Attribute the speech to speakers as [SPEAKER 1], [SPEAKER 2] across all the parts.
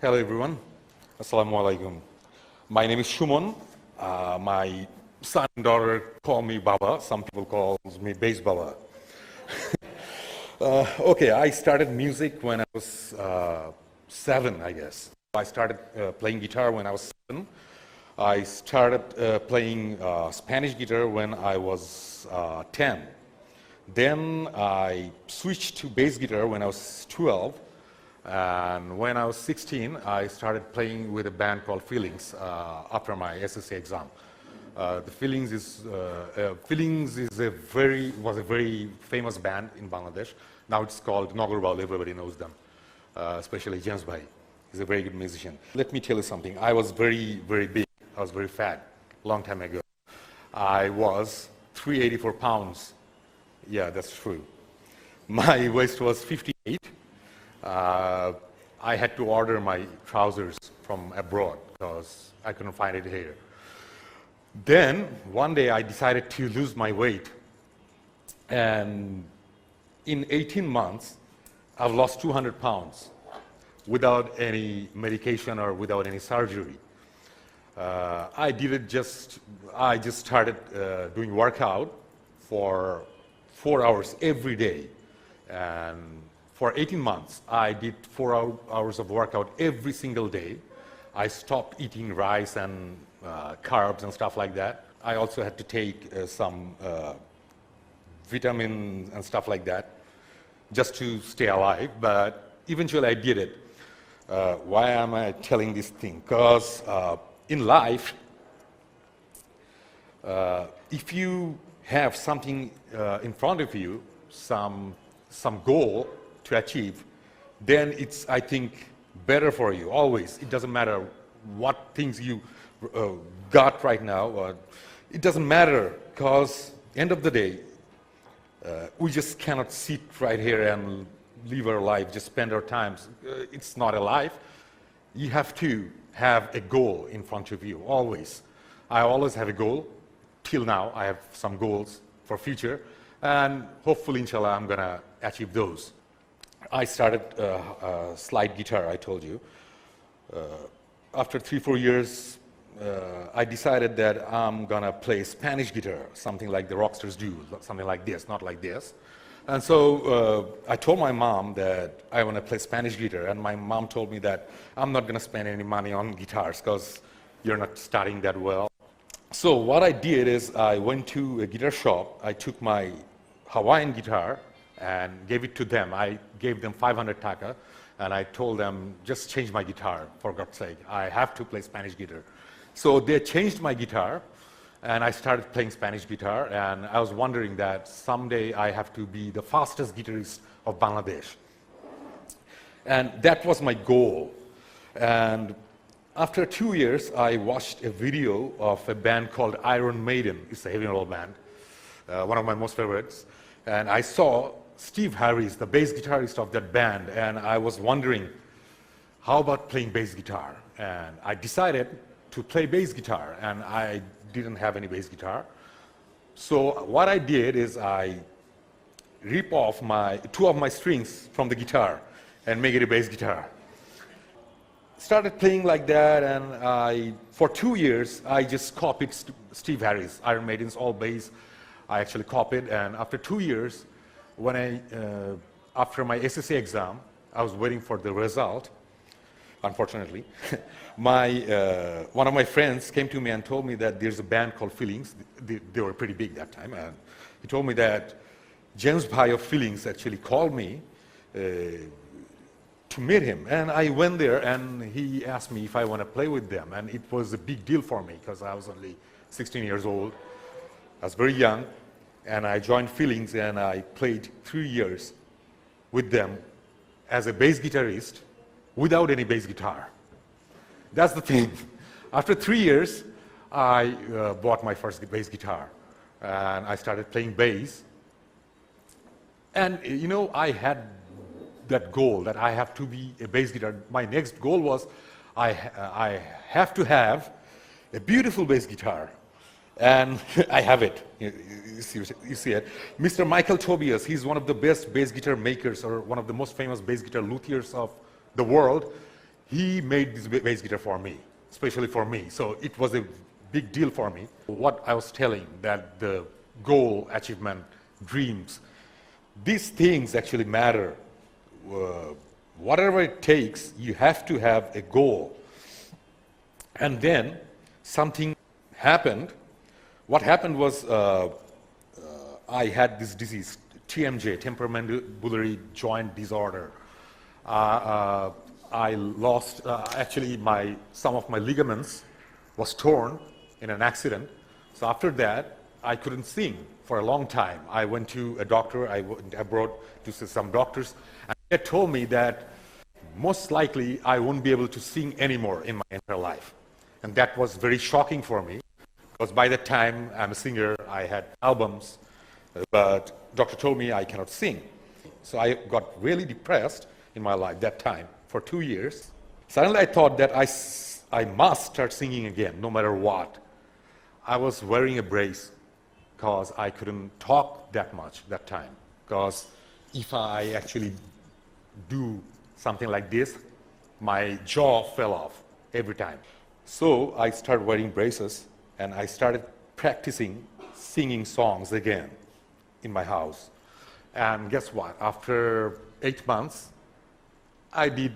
[SPEAKER 1] Hello everyone. Assalamu alaikum. My name is Sumon. My son and daughter call me Baba. Some people call me Bass Baba. Okay, I started music when I was 7, I guess. I started playing guitar when I was 7. I started playing Spanish guitar when I was 10. Then I switched to bass guitar when I was 12. And when I was 16, I started playing with a band called Feelings after my SSC exam. The Feelings is was a very famous band in Bangladesh. Now it's called Nagarwal. Everybody knows them, especially James Bhai. He's a very good musician. Let me tell you something. I was very, very big. I was very fat long time ago. I was 384 pounds. Yeah, that's true. My waist was 58. I had to order my trousers from abroad because I couldn't find it here. Then one day I decided to lose my weight, and in 18 months I've lost 200 pounds without any medication or without any surgery. I just started doing workout for 4 hours every day, and for 18 months, I did 4 hours of workout every single day. I stopped eating rice and carbs and stuff like that. I also had to take some vitamins and stuff like that just to stay alive, but eventually I did it. Why am I telling this thing? Because in life, if you have something in front of you, some goal to achieve, then it's, I think, better for you always. It doesn't matter what things you got right now. It doesn't matter, because end of the day, we just cannot sit right here and live our life, just spend our time. It's not a life. You have to have a goal in front of you, always. I always have a goal. Till now, I have some goals for future, and hopefully, inshallah, I'm gonna achieve those. I started slide guitar, I told you. After 3-4 years, I decided that I'm gonna play Spanish guitar, something like the rock stars do, something like this, not like this. And so I told my mom that I want to play Spanish guitar, and my mom told me that I'm not gonna spend any money on guitars because you're not studying that well. So what I did is I went to a guitar shop. I took my Hawaiian guitar and gave it to them. I gave them 500 taka, and I told them, just change my guitar, for God's sake. I have to play Spanish guitar. So they changed my guitar, and I started playing Spanish guitar, and I was wondering that someday I have to be the fastest guitarist of Bangladesh. And that was my goal. And after 2 years, I watched a video of a band called Iron Maiden. It's a heavy metal band, one of my most favorites. And I saw Steve Harris, the bass guitarist of that band, and I was wondering, how about playing bass guitar? And I decided to play bass guitar, and I didn't have any bass guitar. So what I did is I rip off two of my strings from the guitar and make it a bass guitar. Started playing like that, and for 2 years, I just copied Steve Harris, Iron Maiden's all bass. I actually copied, and after 2 years, when after my SSC exam, I was waiting for the result. Unfortunately, one of my friends came to me and told me that there's a band called Feelings. They were pretty big that time, and he told me that James Bhai of Feelings actually called me to meet him. And I went there, and he asked me if I want to play with them, and it was a big deal for me because I was only 16 years old. I was very young, and I joined Feelings, and I played 3 years with them as a bass guitarist without any bass guitar. That's the thing. After 3 years, I bought my first bass guitar, and I started playing bass. And you know, I had that goal that I have to be a bass guitar. My next goal was I have to have a beautiful bass guitar. And I have it. You see it. Mr. Michael Tobias, he's one of the best bass guitar makers, or one of the most famous bass guitar luthiers of the world. he made this bass guitar for me, especially for me. So it was a big deal for me. What I was telling, that the goal, achievement, dreams, these things actually matter. Whatever it takes, you have to have a goal. And then something happened. What happened was I had this disease, TMJ, temporomandibular joint disorder. I lost, actually some of my ligaments was torn in an accident. So after that, I couldn't sing for a long time. I went to a doctor, I went abroad to see some doctors, and they told me that most likely I won't be able to sing anymore in my entire life. And that was very shocking for me, because by the time I'm a singer, I had albums, but doctor told me I cannot sing. So I got really depressed in my life that time for 2 years. Suddenly I thought that I must start singing again, no matter what. I was wearing a brace because I couldn't talk that much that time. Because if I actually do something like this, my jaw fell off every time. So I started wearing braces and I started practicing singing songs again in my house. And guess what? After 8 months, I did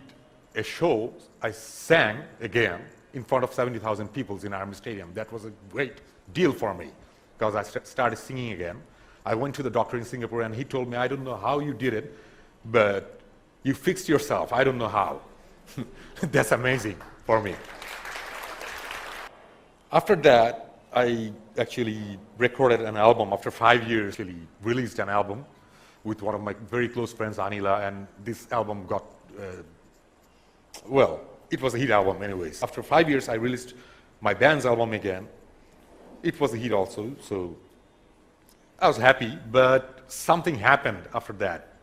[SPEAKER 1] a show. I sang again in front of 70,000 people in Army Stadium. That was a great deal for me because I started singing again. I went to the doctor in Singapore and he told me, I don't know how you did it, but you fixed yourself. I don't know how. That's amazing for me. After that, I actually recorded an album after 5 years, actually released an album with one of my very close friends, Anila, and this album got, well, it was a hit album anyways. After 5 years, I released my band's album again. It was a hit also, so I was happy, but something happened after that.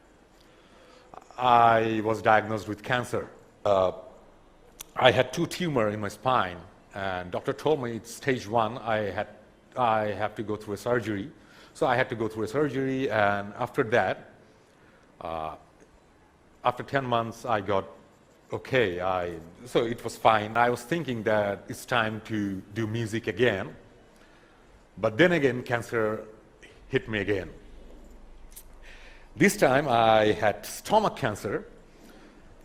[SPEAKER 1] I was diagnosed with cancer. I had 2 tumors in my spine, and doctor told me it's stage 1. I have to go through a surgery. So I had to go through a surgery, and after that, after 10 months, I got okay. So it was fine. I was thinking that it's time to do music again, but then again, cancer hit me again. This time, I had stomach cancer.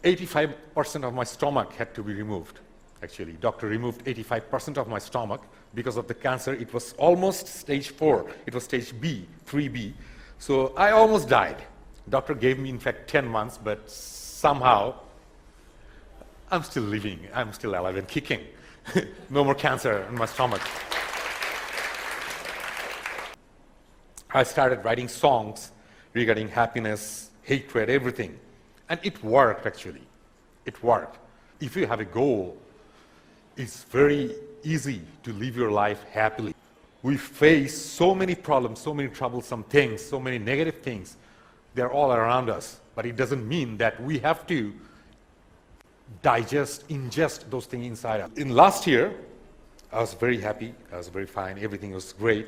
[SPEAKER 1] 85% of my stomach had to be removed. Actually, doctor removed 85% of my stomach because of the cancer. It was almost stage 4. It was stage B, 3B. So I almost died. Doctor gave me, in fact, 10 months, but somehow I'm still living. I'm still alive and kicking. No more cancer in my stomach. I started writing songs regarding happiness, hatred, everything. And it worked, actually. It worked. If you have a goal, it's very easy to live your life happily. We face so many problems, so many troublesome things, so many negative things. They're all around us. But it doesn't mean that we have to ingest those things inside us. In last year, I was very happy. I was very fine. Everything was great.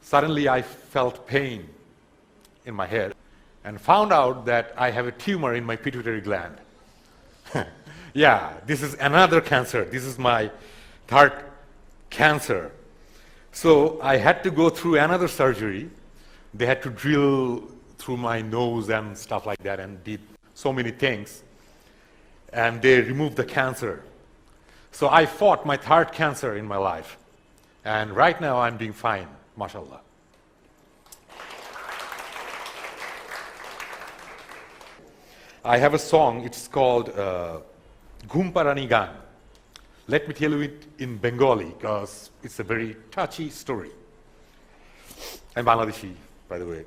[SPEAKER 1] Suddenly, I felt pain in my head and found out that I have a tumor in my pituitary gland. Yeah, this is another cancer. This is my 3rd cancer. So I had to go through another surgery. They had to drill through my nose and stuff like that and did so many things. And they removed the cancer. So I fought my 3rd cancer in my life. And right now I'm doing fine, mashallah. I have a song, it's called Ghumparani Gan. Let me tell you it in Bengali because it's a very touchy story. I'm Bangladeshi, by the way.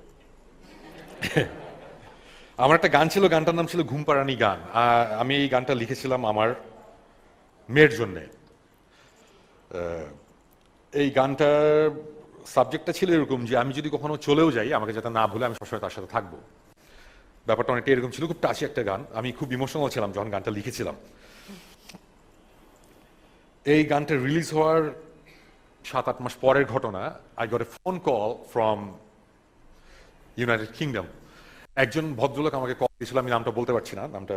[SPEAKER 1] আমার একটা গান ছিল, গানটার নাম ছিল ঘুমপাড়ানি গান। আমি এই গানটা লিখেছিলাম আমার মেয়ের জন্যে। এই গানটার সাবজেক্টটা ছিল এরকম যে আমি যদি কখনো চলেও যাই, আমাকে যাতে না ভুলে, আমি সবসময় তার সাথে থাকবো। ব্যাপারটা অনেকটা এরকম ছিল, খুব টাচি একটা গান। আমি খুব ইমোশনাল ছিলাম যখন গানটা লিখেছিলাম। এই গানটা রিলিজ হওয়ার 7-8 মাস পরের ঘটনা। I got a phone call from United Kingdom একজন ভদ্রলোক আমাকে কল দিয়েছিল, আমি নামটা বলতে পারছি না, নামটা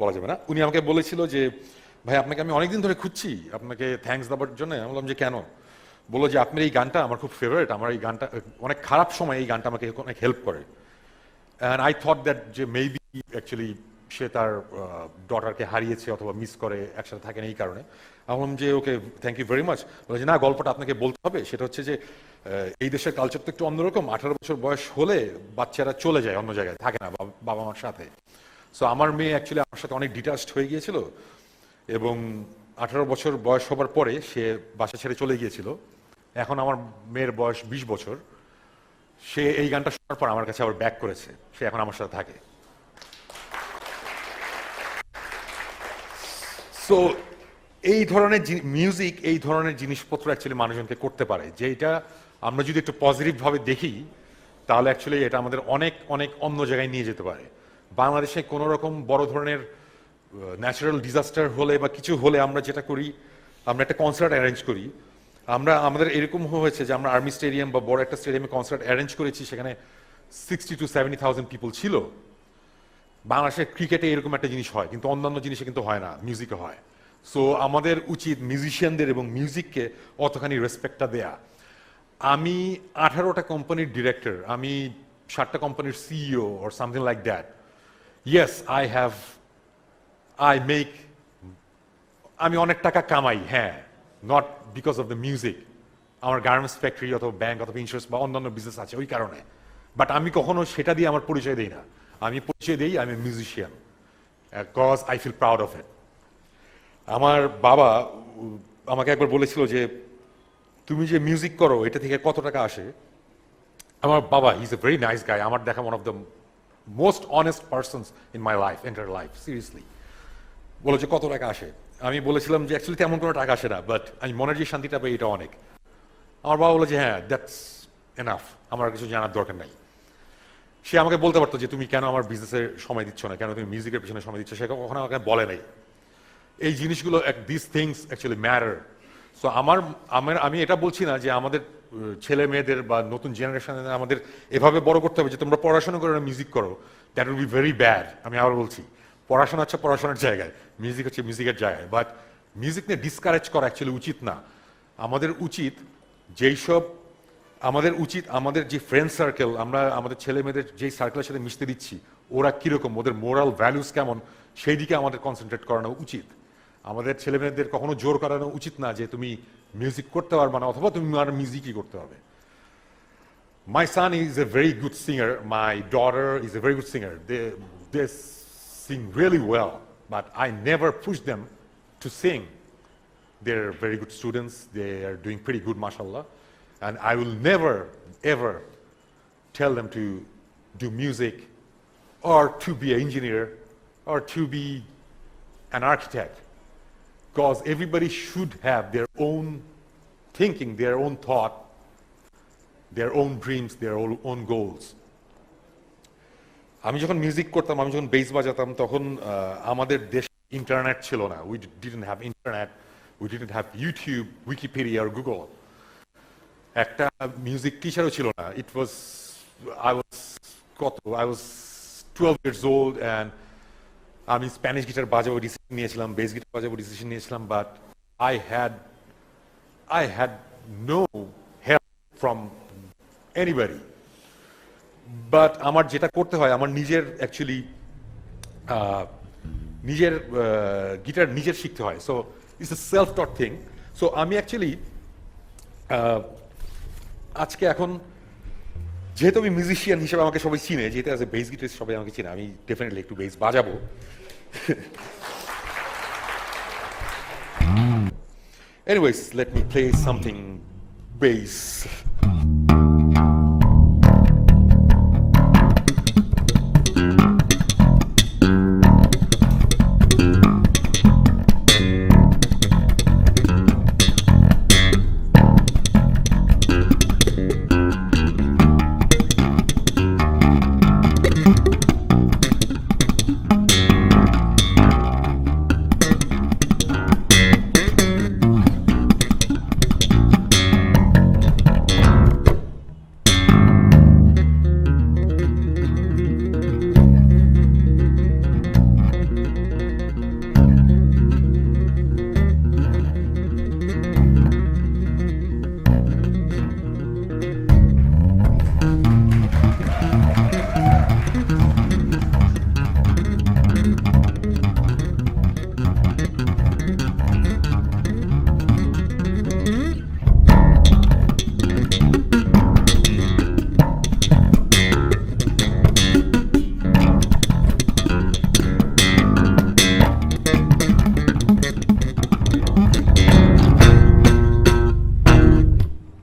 [SPEAKER 1] বলা যাবে না। উনি আমাকে বলেছিল যে ভাই আপনাকে আমি অনেকদিন ধরে খুঁজছি, আপনাকে থ্যাঙ্কস দেওয়ার জন্য। আমি বললাম যে কেন? বললো যে আপনার এই গানটা আমার খুব ফেভারিট, আমার এই গানটা অনেক খারাপ সময় এই গানটা আমাকে অনেক হেল্প করে। অ্যান্ড আই থট দ্যাট যে মেবি অ্যাকচুয়ালি সে তার ডটারকে হারিয়েছে অথবা মিস করে, একসাথে থাকেন এই কারণে। আমি বললাম যে okay thank you very much. বলে যে না, গল্পটা আপনাকে বলতে হবে। সেটা হচ্ছে যে এই দেশের কালচার তো একটু অন্যরকম। 18 বছর বয়স হলে বাচ্চারা চলে যায় অন্য জায়গায়, থাকে না বাবা মার সাথে। সো আমার মেয়ে অ্যাকচুয়ালি আমার সাথে অনেক ডিটাচড হয়ে গিয়েছিল, এবং 18 বছর বয়স হবার পরে সে বাসা ছেড়ে চলে গিয়েছিল। এখন আমার মেয়ের বয়স 20 বছর। সে এই গানটা শোনার পর আমার কাছে আবার ব্যাক করেছে, সে এখন আমার সাথে থাকে। সো এই ধরনের মিউজিক, এই ধরনের জিনিসপত্র অ্যাকচুয়ালি মানুষজনকে করতে পারে, যেটা আমরা যদি একটু পজিটিভভাবে দেখি তাহলে অ্যাকচুয়ালি এটা আমাদের অনেক অনেক অন্য জায়গায় নিয়ে যেতে পারে। বাংলাদেশে কোনো রকম বড় ধরনের ন্যাচারাল ডিজাস্টার হলে বা কিছু হলে আমরা যেটা করি, আমরা একটা কনসার্ট অ্যারেঞ্জ করি। আমাদের এরকম হয়েছে যে আমরা আর্মি স্টেডিয়াম বা বড় একটা স্টেডিয়ামে কনসার্ট অ্যারেঞ্জ করেছি, সেখানে 60 to 70,000 পিপল ছিল। বাংলাদেশের ক্রিকেটে এরকম একটা জিনিস হয়, কিন্তু অন্যান্য জিনিসে কিন্তু হয় না, মিউজিকে হয়। সো আমাদের উচিত মিউজিশিয়ানদের এবং মিউজিককে অতখানি রেসপেক্টটা দেয়া। আমি 18টা কোম্পানির ডিরেক্টর, আমি 7টা কোম্পানির CEO or something like that. Yes, আমি অনেক টাকা কামাই, হ্যাঁ, not because of the music. আমার গার্মেন্টস ফ্যাক্টরি অথবা ব্যাংক অথবা ইন্স্যুরেন্স বা অন্যান্য বিজনেস আছে ওই কারণে। বাট আমি কখনো সেটা দিয়ে আমার পরিচয় দিই না। আমি পরিচয় দিই আমি musician, cause I feel proud of it. আমার বাবা আমাকে একবার বলেছিল যে তুমি যে মিউজিক করো এটা থেকে কত টাকা আসে। আমার বাবা, he is a very nice guy, আমার দেখা one of the most honest persons in my life, entire life, seriously. বলো যে কত টাকা আসে। আমি বলেছিলাম যে অ্যাকচুয়ালি তেমন কোনো টাকা আসে না, বাট আমি মনের যে শান্তিটা পাই এটা অনেক। আমার বাবা বলে যে হ্যাঁ, দ্যাটস এনাফ, আমার কিছু জানার দরকার নাই। সে আমাকে বলতে পারতো যে তুমি কেন আমার বিজনেসের সময় দিচ্ছ না, কেন তুমি মিউজিকের পিছনে সময় দিচ্ছ, সে কখনো আমাকে বলে নাই। এই জিনিসগুলো, this things actually matter. So আমি এটা বলছি না যে আমাদের ছেলে মেয়েদের বা নতুন জেনারেশন আমাদের এভাবে বড় করতে হবে যে তোমরা পড়াশোনা করে মিউজিক করো, that will be very bad. আমি আবার বলছি, পড়াশোনা হচ্ছে পড়াশোনার জায়গায়, মিউজিক হচ্ছে মিউজিকের জায়গায়। বাট মিউজিক নিয়ে ডিসকারেজ করা অ্যাকচুয়ালি উচিত না। আমাদের উচিত আমাদের যে ফ্রেন্ড সার্কেল, আমরা আমাদের ছেলে মেয়েদের যেই সার্কেলের সাথে মিশতে দিচ্ছি, ওরা কিরকম, ওদের মোরাল ভ্যালুস কেমন, সেই দিকে আমাদের কনসেন্ট্রেট করানো উচিত। আমাদের ছেলে মেয়েদের কখনো জোর করানো উচিত না যে তুমি মিউজিক করতে পারবে না অথবা তুমি আর মিউজিকই করতে হবে। My son is a very good singer, my daughter is a very good singer. They sing really well, but I never push them to sing. They're very good students, they are doing pretty good, mashallah, and I will never ever tell them to do music or to be an engineer or to be an architect, because everybody should have their own thinking, their own thought, their own dreams, their own goals. আমি যখন music করতাম, আমি যখন base বাজাতাম, তখন আমাদের দেশে internet ছিল না। We didn't have internet, we didn't have YouTube, Wikipedia আর গুগল। একটা মিউজিক টিচারও ছিল না। I was 12 years old and আমি স্প্যানিশ গিটার বাজাবো ডিসিশন নিয়েছিলাম, বেস গিটার বাজাবো ডিসিশন নিয়েছিলাম, but I had no help from anybody. But আমার যেটা করতে হয়, আমার নিজের অ্যাকচুয়ালি নিজের গিটার নিজের শিখতে হয়। So it's a self taught thing. So আমি অ্যাকচুয়ালি আজকে এখন, যেহেতু আমি মিউজিশিয়ান হিসেবে আমাকে সবাই চিনে, যেহেতু অ্যাজ এ বেস গিটারিস্ট সবাই আমাকে চিনে, আমি ডেফিনেটলি একটু বেস বাজাবো। Anyways, let me play something bass.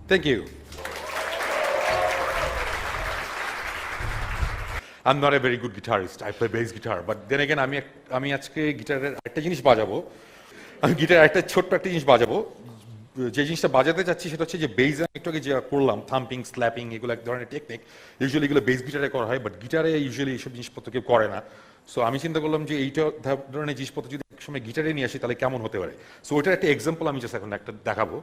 [SPEAKER 1] Thank you. I'm not a very good guitarist. I play bass guitar. But then again, আমি আজকে গিটারের একটা জিনিস বাজাবো। আমি গিটারের একটা ছোট্ট একটা জিনিস বাজাবো। যে জিনিসটা বাজাতে চাচ্ছি সেটা হচ্ছে যে বেস আমি একটু আগে যে করলাম, থাম্পিং, স্ল্যাপিং, এগুলো এক ধরনের টেকনিক। ইউজুয়ালি এগুলো বেস গিটারে করা হয়, বাট গিটারে ইউজুয়ালি এইসব জিনিসপত্র কেউ করে না। সো আমি চিন্তা করলাম যে এইটা ধরনের জিনিসপত্র যদি এক সময় গিটারে নিয়ে আসি তাহলে কেমন হতে পারে। সো ওইটার একটা এক্সাম্পল আমি জাস্ট এখন একটা দেখাবো।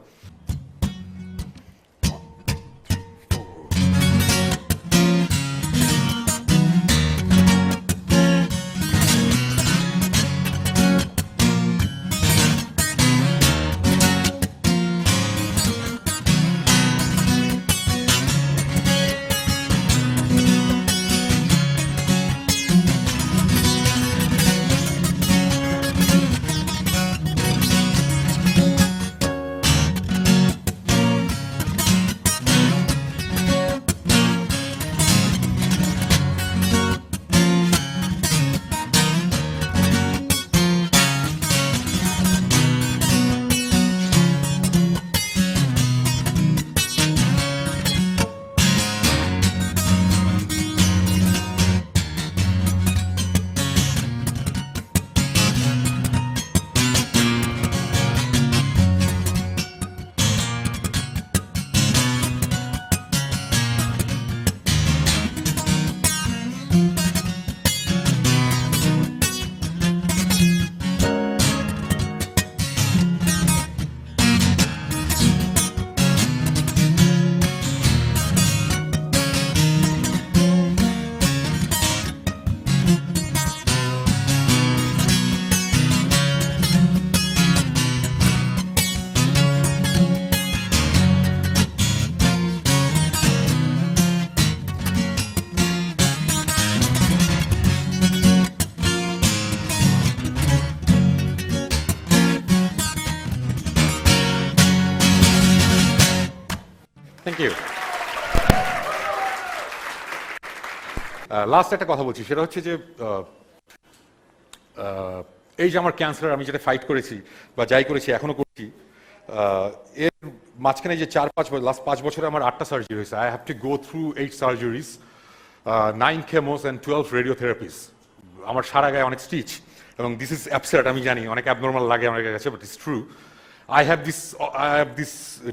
[SPEAKER 1] Thank you. লাস্ট একটা কথা বলছি, সেটা হচ্ছে যে এই যে আমার ক্যান্সার, আমি যেটা ফাইট করেছি বা যাই করেছি এখনো করছি, এর মাঝখানে যে 4-5 বছর, লাস্ট 5 বছরে আমার 8টা সার্জারি হয়েছে। I have to go through 8 surgeries, 9 chemos and 12 radiotherapies. আমার সারা গায়ে অনেক স্টিচ, এবং দিস ইজ অ্যাবসার্ড, আমি জানি অনেক অ্যাবনর্মাল লাগে আমার কাছে, but it's true. I have this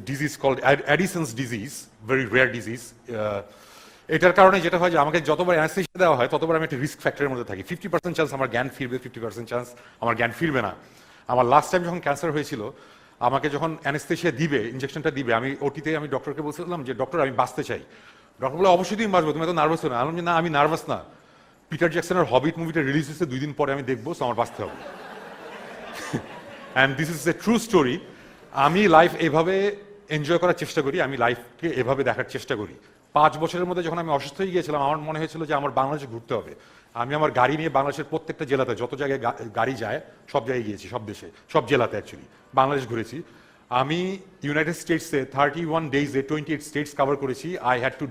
[SPEAKER 1] disease called Addison's disease, very rare disease. এটার কারণে যেটা হয় যে আমাকে যতবার অ্যানেস্থেসিয়া দেওয়া হয় ততবার আমি একটা রিস্ক ফ্যাক্টরের মধ্যে থাকি। 50% চান্স আমার জ্ঞান ফিরবে, 50% চান্স আমার জ্ঞান ফিরবে না। আমার লাস্ট টাইম যখন ক্যান্সার হয়েছিল, আমাকে যখন অ্যানেস্থেসিয়া দিবে, ইনজেকশনটা দিবে, আমি ওটিতে আমি ডক্টরকে বলছিলাম যে ডক্টর আমি বাঁচতে চাই। ডক্টর বলে অবশ্যই তুমি বাঁচবো, তুমি এত নার্ভাস না। আমি না, আমি নার্ভাস না, পিটার জ্যাকসনের হবিট মুভিটা রিলিজ হয়েছে 2 দিন পরে আমি দেখবো, সো আমার বাঁচতে হবে। And this is a true story. আমি লাইফ এভাবে এনজয় করার চেষ্টা করি, আমি লাইফকে এভাবে দেখার চেষ্টা করি। 5 বছরের মধ্যে যখন আমি অসুস্থ হয়ে গিয়েছিলাম, আমার মনে হয়েছিল যে আমার বাংলাদেশে ঘুরতে হবে। আমি আমার গাড়ি নিয়ে বাংলাদেশের প্রত্যেকটা জেলাতে, যত জায়গায় গাড়ি যায় সব জায়গায় গিয়েছি, সব দেশে, সব জেলাতে অ্যাকচুয়ালি বাংলাদেশ ঘুরেছি। আমি ইউনাইটেড স্টেটসে 31 ডেজে 28 স্টেটস কভার করেছি। I had to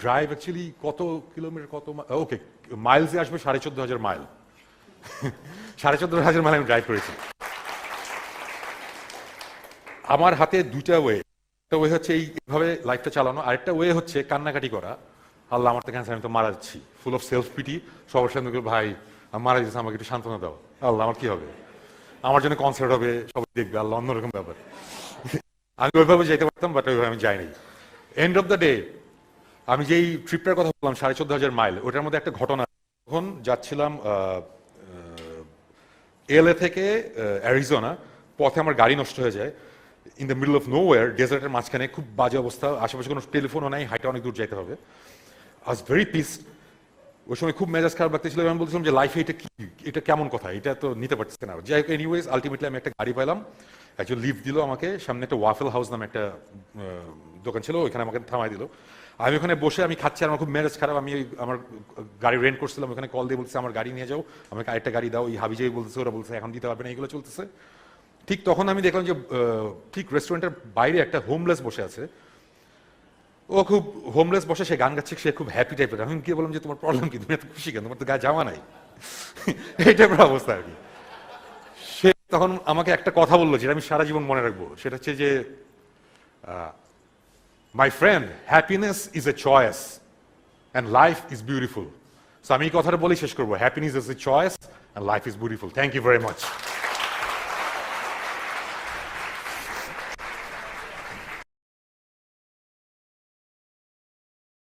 [SPEAKER 1] drive actually কত কিলোমিটার, কত ওকে মাইলসে আসবে 14,500 মাইল। 14,500 মাইল আমি ড্রাইভ করেছি। আমার হাতে 2টা ওয়ে। একটা ওয়ে হচ্ছে এইভাবে লাইফটা চালানো, আরেকটা ওয়ে হচ্ছে কান্নাকাটি করা। আল্লাহ আমার তো ক্যান্সার, আমি তো মারা যাচ্ছি, ফুল অফ সেলফ পিটি, সবার সামনে ভাই আমি মারা যাচ্ছি, আমাকে একটু সান্ত্বনা দাও। আল্লাহ আমার কি হবে, আমার জন্য কনসার্ট হবে, সবাই দেখবে, আল্লাহ অন্যরকম ব্যাপার। আমি ওইভাবে যেতে পারতাম, বাট ওইভাবে আমি যাইনি। এন্ড অফ দ্য ডে, আমি যেই ট্রিপটার কথা বললাম 14,500 মাইল, ওটার মধ্যে একটা ঘটনা। তখন যাচ্ছিলাম এলএ থেকে অ্যারিজোনা, পথে আমার গাড়ি নষ্ট হয়ে যায়, in the middle of nowhere, ডেজার্টের মাঝখানে, খুব বাজে অবস্থা, আশেপাশে কোনো টেলিফোনও নাই, হাইটে অনেক দূর যেতে হবে। I was very pissed. ওই সময় খুব মেজাজ খারাপ লাগতেছিল, আমি বলছিলাম যে লাইফে এটা কি, এটা কেমন কথা, এটা তো নিতে পারতেছে না। যাই হোক, এনিওয়েজ আলটিমেটলি আমি একটা গাড়ি পাইলাম, একজন লিফট দিল আমাকে, সামনে একটা ওয়াফেল হাউস নামে একটা দোকান ছিল, ওইখানে আমাকে থামাই দিল। আমি ওখানে বসে আমি খাচ্ছি, আমার খুব মেজাজ খারাপ। আমি আমার গাড়ি রেন্ট করছিলাম, ওখানে কল দিয়ে বলছে আমার গাড়ি নিয়ে যাও, আমাকে আরেকটা গাড়ি দাও। এই হাবি যাই বলতেছে, ওরা বলছে এখন দিতে পারবে না, এগুলো চলতেছে। ঠিক তখন আমি দেখলাম যে ঠিক রেস্টুরেন্টের বাইরে একটা হোমলেস বসে আছে। ও খুব হোমলেস বসে, সে গান গাচ্ছে, সে খুব হ্যাপি টাইপের। আমি কি বললাম যে তোমার প্রবলেম কি, তুমি এত খুশি কেন, তোমার তো গায়ে জামা নাই। এই টাইপের অবস্থা আর কি। সে তখন আমাকে একটা কথা বললো যেটা আমি সারা জীবন মনে রাখবো, সেটা হচ্ছে যে my friend, happiness is a choice and life is beautiful. So আমি এই কথাটা বলেই শেষ করবো, happiness is a choice and life is beautiful. Thank you very much.